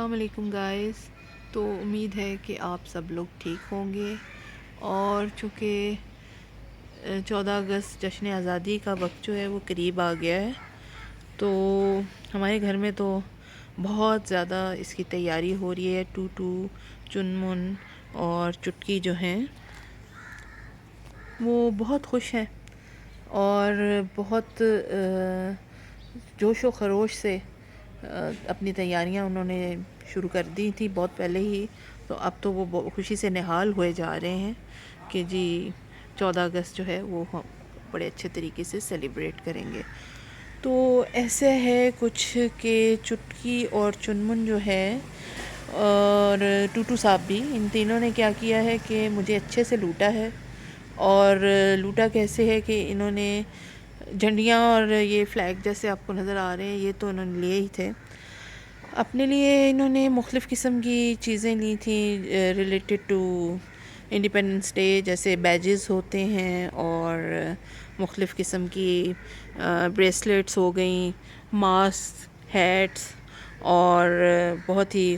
السلام علیکم گائز. تو امید ہے کہ آپ سب لوگ ٹھیک ہوں گے. اور چونکہ 14 اگست جشن آزادی کا وقت جو ہے وہ قریب آ گیا ہے، تو ہمارے گھر میں تو بہت زیادہ اس کی تیاری ہو رہی ہے. ٹوٹو، چنمن اور چٹکی جو ہیں وہ بہت خوش ہیں اور بہت جوش و خروش سے اپنی تیاریاں انہوں نے شروع کر دی تھی بہت پہلے ہی. تو اب تو وہ خوشی سے نہال ہوئے جا رہے ہیں کہ جی 14 اگست جو ہے وہ ہم بڑے اچھے طریقے سے سیلیبریٹ کریں گے. تو ایسے ہے کچھ کہ چٹکی اور چنمن جو ہے اور ٹوٹو صاحب بھی، ان تینوں نے کیا کیا ہے کہ مجھے اچھے سے لوٹا ہے. اور لوٹا کیسے ہے کہ انہوں نے جھنڈیاں اور یہ فلیگ جیسے آپ کو نظر آ رہے ہیں یہ تو انہوں نے لیے ہی تھے. اپنے لیے انہوں نے مختلف قسم کی چیزیں لی تھیں ریلیٹڈ ٹو انڈیپینڈنس ڈے، جیسے بیجز ہوتے ہیں اور مختلف قسم کی بریسلیٹس ہو گئیں، ماسک، ہیٹس اور بہت ہی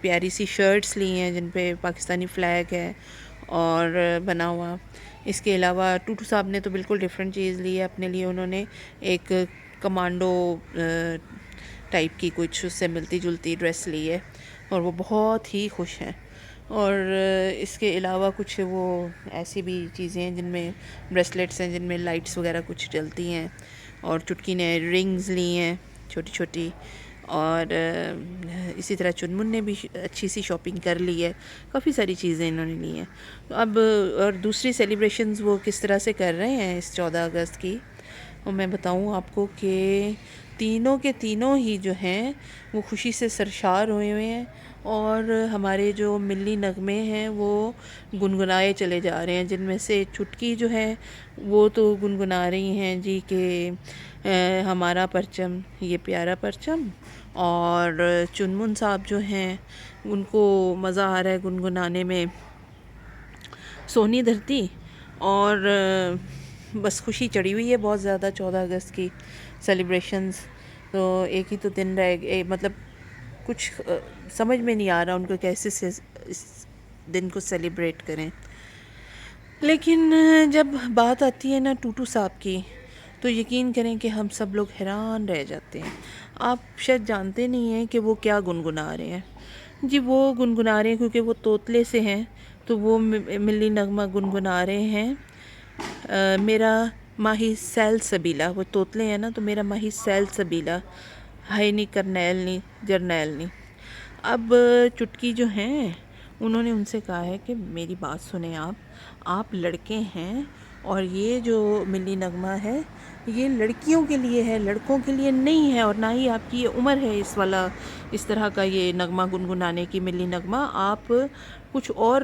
پیاری سی شرٹس لی ہیں جن پہ پاکستانی فلیگ ہے اور بنا ہوا. اس کے علاوہ ٹوٹو صاحب نے تو بالکل ڈیفرنٹ چیز لی ہے اپنے لیے. انہوں نے ایک کمانڈو ٹائپ کی کچھ اس سے ملتی جلتی ڈریس لی ہے اور وہ بہت ہی خوش ہیں. اور اس کے علاوہ کچھ وہ ایسی بھی چیزیں ہیں جن میں بریسلیٹس ہیں جن میں لائٹس وغیرہ کچھ جلتی ہیں. اور چٹکی نے رنگز لی ہیں چھوٹی چھوٹی. اور اسی طرح چنمن نے بھی اچھی سی شاپنگ کر لی ہے. کافی ساری چیزیں انہوں نے لی ہیں. اب اور دوسری سیلیبریشنز وہ کس طرح سے کر رہے ہیں اس 14 اگست کی، اور میں بتاؤں آپ کو کہ تینوں کے تینوں ہی جو ہیں وہ خوشی سے سرشار ہوئے ہوئے ہیں. اور ہمارے جو ملی نغمے ہیں وہ گنگنائے چلے جا رہے ہیں، جن میں سے چٹکی جو ہے وہ تو گنگنا رہی ہیں جی کہ ہمارا پرچم یہ پیارا پرچم. اور چنمن صاحب جو ہیں ان کو مزہ آ رہا ہے گنگنانے میں سونی دھرتی. اور بس خوشی چڑھی ہوئی ہے بہت زیادہ 14 اگست کی سیلیبریشنز. تو ایک ہی تو دن رہ گئے، مطلب کچھ سمجھ میں نہیں آ رہا ان کو کیسے سے اس دن کو سیلیبریٹ کریں. لیکن جب بات آتی ہے نا ٹوٹو صاحب کی تو یقین کریں کہ ہم سب لوگ حیران رہ جاتے ہیں. آپ شاید جانتے نہیں ہیں کہ وہ کیا گنگنا رہے ہیں. جی وہ گنگنا رہے ہیں کیونکہ وہ طوطلے سے ہیں تو وہ ملی نغمہ گنگنا رہے ہیں میرا ماہی سیل سبیلا. وہ طوطلے ہیں نا تو میرا ماہی سیل سبیلا، ہائی نی کرنیل نی جرنیل نی. اب چٹکی جو ہیں انہوں نے ان سے کہا ہے کہ میری بات سنیں، آپ لڑکے ہیں اور یہ جو ملی نغمہ ہے یہ لڑکیوں کے لیے ہے، لڑکوں کے لیے نہیں ہے. اور نہ ہی آپ کی یہ عمر ہے اس طرح کا یہ نغمہ گنگنانے کی ملی نغمہ. آپ کچھ اور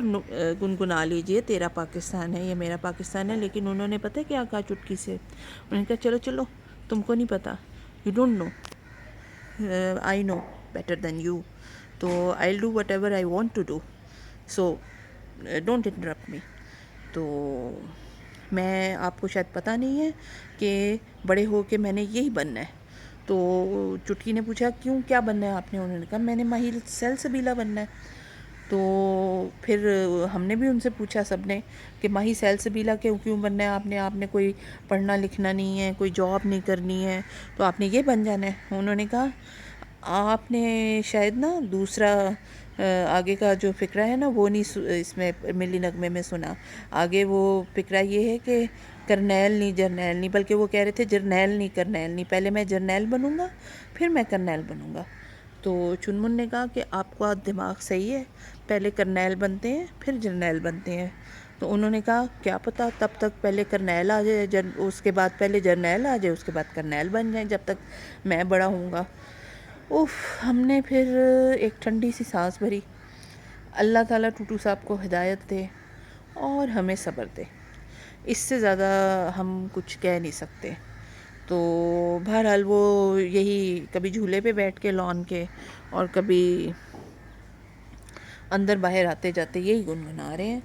گنگنا لیجئے، تیرا پاکستان ہے یہ میرا پاکستان ہے. لیکن انہوں نے پتہ کیا کہا چٹکی سے؟ انہوں نے کہا چلو چلو تم کو نہیں پتہ، you don't know, I know better than you, تو I will do whatever I want to do, so don't interrupt me. تو میں آپ کو شاید پتہ نہیں ہے کہ بڑے ہو کے میں نے یہی بننا ہے. تو چٹکی نے پوچھا کیوں، کیا بننا ہے آپ نے؟ انہوں نے کہا میں نے ماہی سیل سبیلا بننا ہے. تو پھر ہم نے بھی ان سے پوچھا سب نے کہ ماہی سیل سبیلا کیوں بننا ہے آپ نے کوئی پڑھنا لکھنا نہیں ہے، کوئی جاب نہیں کرنی ہے تو آپ نے یہ بن جانا ہے. انہوں نے کہا آپ نے شاید نا دوسرا آگے کا جو فقرہ ہے نا وہ نہیں اس میں ملی نغمے میں سنا. آگے وہ فقرہ یہ ہے کہ کرنیل نہیں جرنیل نہیں، بلکہ وہ کہہ رہے تھے جرنیل نہیں کرنیل نہیں، پہلے میں جرنیل بنوں گا پھر میں کرنیل بنوں گا. تو چنمن نے کہا کہ آپ کا دماغ صحیح ہے، پہلے کرنیل بنتے ہیں پھر جرنیل بنتے ہیں. تو انہوں نے کہا کیا پتہ تب تک پہلے کرنیل آ جائے، اس کے بعد پہلے جرنیل آ جائے، اس کے بعد کرنیل بن جائیں جب تک میں بڑا ہوں گا. ہم نے پھر ایک ٹھنڈی سی سانس بھری. اللہ تعالیٰ ٹوٹو صاحب کو ہدایت دے اور ہمیں صبر دے، اس سے زیادہ ہم کچھ کہہ نہیں سکتے. تو بہرحال وہ یہی کبھی جھولے پہ بیٹھ کے لان کے اور کبھی اندر باہر آتے جاتے یہی گنگنا رہے ہیں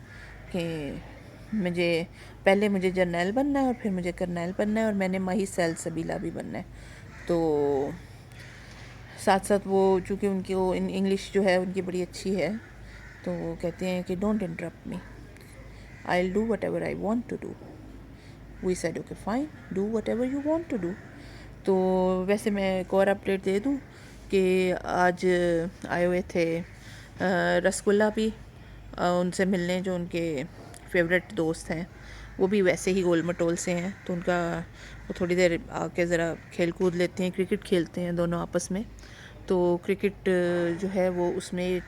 کہ پہلے مجھے جرنیل بننا ہے اور پھر مجھے کرنیل بننا ہے اور میں نے ماہی سیل سبیلا بھی بننا ہے. تو ساتھ ساتھ وہ چونکہ ان کی وہ انگلش جو ہے ان کی بڑی اچھی ہے، تو وہ کہتے ہیں کہ don't interrupt me, I will do whatever I want to do. We said okay fine, do whatever you want to do. تو ویسے میں ایک اور اپڈیٹ دے دوں کہ آج آئے ہوئے تھے رس گلا بھی ان سے ملنے، جو ان کے فیوریٹ دوست ہیں، وہ بھی ویسے ہی گول مٹول سے ہیں، تو ان کا وہ تھوڑی دیر آ کے ذرا کھیل کود لیتے ہیں، کرکٹ کھیلتے ہیں دونوں آپس میں. تو کرکٹ جو ہے وہ اس میں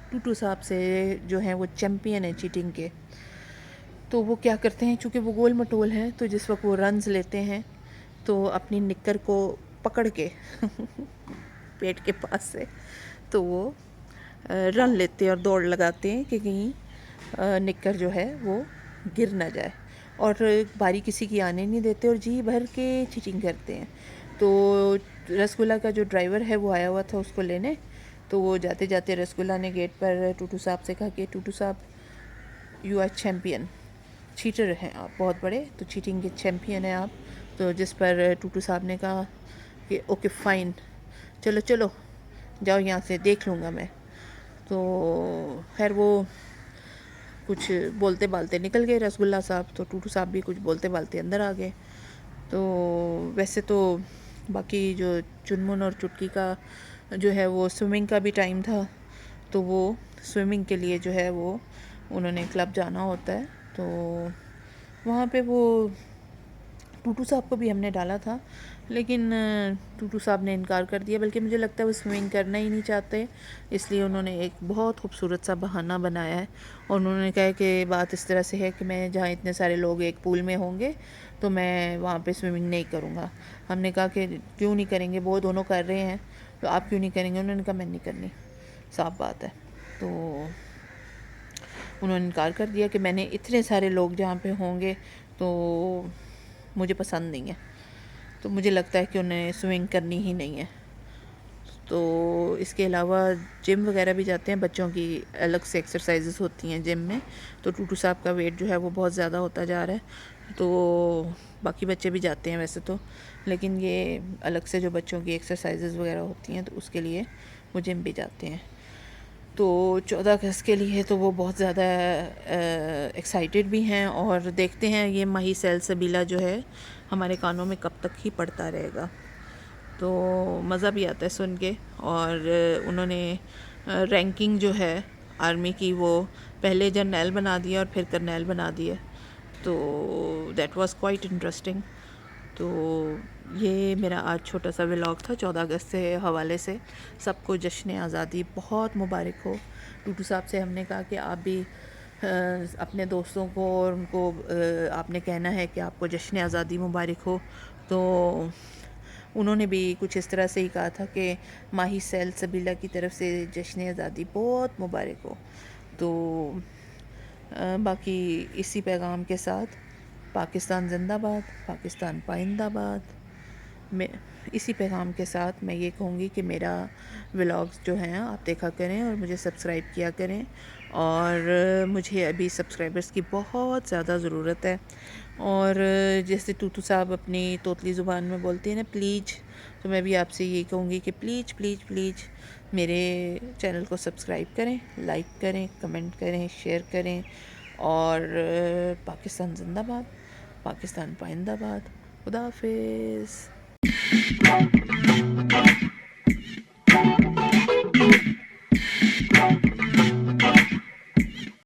ٹوٹو صاحب سے جو ہیں وہ چیمپئن ہیں چیٹنگ کے. تو وہ کیا کرتے ہیں، چونکہ وہ گول مٹول ہیں، تو جس وقت وہ رنز لیتے ہیں تو اپنی نکر کو پکڑ کے پیٹ کے پاس سے تو وہ رن لیتے ہیں اور دوڑ لگاتے ہیں کہ کہیں نکر جو ہے وہ گر نہ جائے، اور باری کسی کی آنے نہیں دیتے اور جی بھر کے چیٹنگ کرتے ہیں. تو رس گلا کا جو ڈرائیور ہے وہ آیا ہوا تھا اس کو لینے، تو وہ جاتے جاتے رس گلا نے گیٹ پر ٹوٹو صاحب سے کہا کہ ٹوٹو صاحب یو آر چیمپئن، چیٹر ہیں آپ بہت بڑے، تو چیٹنگ کے چیمپئن ہیں آپ. تو جس پر ٹوٹو صاحب نے کہا کہ اوکے فائن، چلو چلو جاؤ یہاں سے، دیکھ لوں گا میں. تو خیر وہ کچھ بولتے بالتے نکل گئے رس گلا صاحب، تو ٹوٹو صاحب بھی کچھ بولتے بالتے اندر آ گئے. تو ویسے تو باقی جو چنمن اور چٹکی کا جو ہے وہ سوئمنگ کا بھی ٹائم تھا، تو وہ سوئمنگ کے لیے جو ہے وہ انہوں نے کلب جانا ہوتا ہے. تو وہاں پہ وہ ٹوٹو صاحب کو بھی ہم نے ڈالا تھا، لیکن ٹوٹو صاحب نے انکار کر دیا، بلکہ مجھے لگتا ہے وہ سوئمنگ کرنا ہی نہیں چاہتے، اس لیے انہوں نے ایک بہت خوبصورت سا بہانہ بنایا ہے، اور انہوں نے کہا کہ بات اس طرح سے ہے کہ میں جہاں اتنے سارے لوگ ایک پول میں ہوں گے تو میں وہاں پہ سوئمنگ نہیں کروں گا. ہم نے کہا کہ کیوں نہیں کریں گے، وہ دونوں کر رہے ہیں تو آپ کیوں نہیں کریں گے؟ انہوں نے کہا میں نہیں کرنی، صاف بات ہے. تو انہوں نے انکار کر دیا کہ میں نے اتنے سارے لوگ جہاں پہ ہوں گے تو مجھے پسند نہیں ہے، تو مجھے لگتا ہے کہ انہیں سوئنگ کرنی ہی نہیں ہے. تو اس کے علاوہ جم وغیرہ بھی جاتے ہیں، بچوں کی الگ سے ایکسرسائزز ہوتی ہیں جم میں. تو ٹوٹو صاحب کا ویٹ جو ہے وہ بہت زیادہ ہوتا جا رہا ہے، تو باقی بچے بھی جاتے ہیں ویسے تو، لیکن یہ الگ سے جو بچوں کی ایکسرسائزز وغیرہ ہوتی ہیں تو اس کے لیے وہ جم بھی جاتے ہیں. تو 14 اگست کے لیے تو وہ بہت زیادہ ایکسائٹیڈ بھی ہیں، اور دیکھتے ہیں یہ ماہی سلسبیلا جو ہے ہمارے کانوں میں کب تک ہی پڑتا رہے گا. تو مزہ بھی آتا ہے سن کے. اور انہوں نے رینکنگ جو ہے آرمی کی وہ پہلے جرنیل بنا دیا اور پھر کرنیل بنا دیا، تو دیٹ واز کوائٹ انٹرسٹنگ. تو یہ میرا آج چھوٹا سا ولاگ تھا 14 اگست سے حوالے سے. سب کو جشن آزادی بہت مبارک ہو. ٹوٹو صاحب سے ہم نے کہا کہ آپ بھی اپنے دوستوں کو اور ان کو آپ نے کہنا ہے کہ آپ کو جشن آزادی مبارک ہو. تو انہوں نے بھی کچھ اس طرح سے ہی کہا تھا کہ ماہی سلسبیلا کی طرف سے جشن آزادی بہت مبارک ہو. تو باقی اسی پیغام کے ساتھ پاکستان زندہ باد، پاکستان پائندہ باد. میں اسی پیغام کے ساتھ میں یہ کہوں گی کہ میرا ولاگز جو ہیں آپ دیکھا کریں اور مجھے سبسکرائب کیا کریں. اور مجھے ابھی سبسکرائبرز کی بہت زیادہ ضرورت ہے، اور جیسے ٹوٹو صاحب اپنی توتلی زبان میں بولتے ہیں نا پلیج، تو میں بھی آپ سے یہ کہوں گی کہ پلیز پلیز پلیز میرے چینل کو سبسکرائب کریں، لائک کریں، کمنٹ کریں، شیئر کریں. اور پاکستان زندہ باد، پاکستان پائندہ باد. خدا حافظ.